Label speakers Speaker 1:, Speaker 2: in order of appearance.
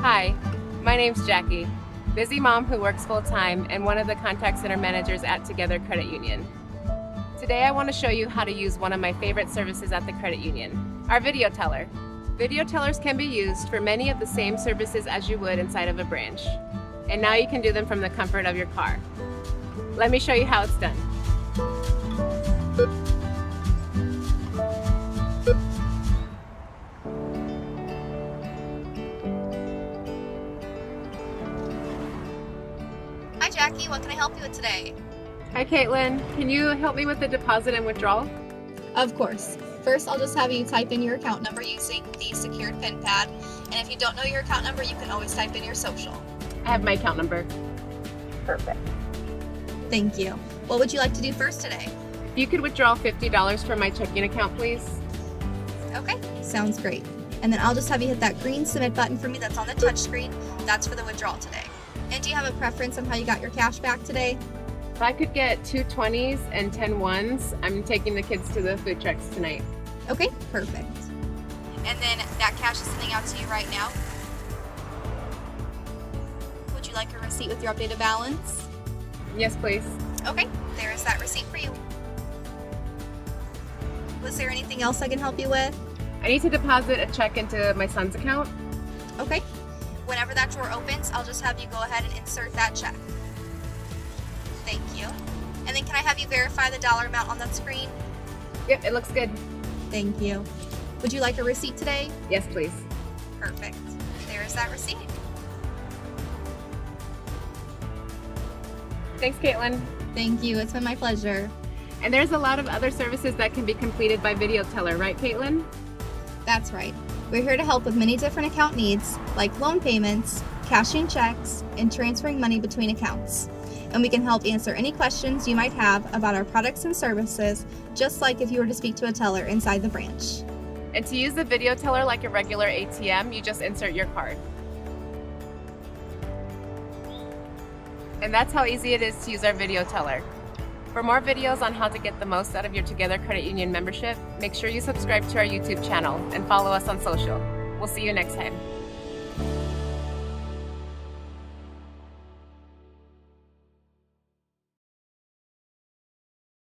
Speaker 1: Hi, my name's Jackie, busy mom who works full-time and one of the contact center managers at Together Credit Union. Today I want to show you how to use one of my favorite services at the credit union, our video teller. Video tellers can be used for many of the same services as you would inside of a branch. And now you can do them from the comfort of your car. Let me show you how it's done.
Speaker 2: Hi Jackie, what can I help you with today?
Speaker 1: Hi Kaitlyn, can you help me with the deposit and withdrawal?
Speaker 2: Of course. First, I'll just have you type in your account number using the secured PIN pad. And if you don't know your account number, you can always type in your social.
Speaker 1: I have my account number. Perfect.
Speaker 2: Thank you. What would you like to do first today?
Speaker 1: If you could withdraw $50 from my checking account, please.
Speaker 2: Okay, sounds great. And then I'll just have you hit that green submit button for me that's on the touch screen. That's for the withdrawal today. And do you have a preference on how you got your cash back today?
Speaker 1: If I could get 2 20s and 10 1s, I'm taking the kids to the food trucks tonight.
Speaker 2: Okay, perfect. And then that cash is sending out to you right now. Would you like a receipt with your updated balance?
Speaker 1: Yes, please.
Speaker 2: Okay, there is that receipt for you. Was there anything else I can help you with?
Speaker 1: I need to deposit a check into my son's account.
Speaker 2: Okay. Whenever that drawer opens, I'll just have you go ahead and insert that check. Thank you. And then can I have you verify the dollar amount on that screen?
Speaker 1: Yep, it looks good.
Speaker 2: Thank you. Would you like a receipt today?
Speaker 1: Yes, please.
Speaker 2: Perfect. There is that receipt.
Speaker 1: Thanks, Kaitlyn.
Speaker 2: Thank you. It's been my pleasure.
Speaker 1: And there's a lot of other services that can be completed by video teller, right, Kaitlyn?
Speaker 2: That's right. We're here to help with many different account needs, like loan payments, cashing checks, and transferring money between accounts. And we can help answer any questions you might have about our products and services, just like if you were to speak to a teller inside the branch.
Speaker 1: And to use the video teller like a regular ATM, you just insert your card. And that's how easy it is to use our video teller. For more videos on how to get the most out of your Together Credit Union membership, make sure you subscribe to our YouTube channel and follow us on social. We'll see you next time.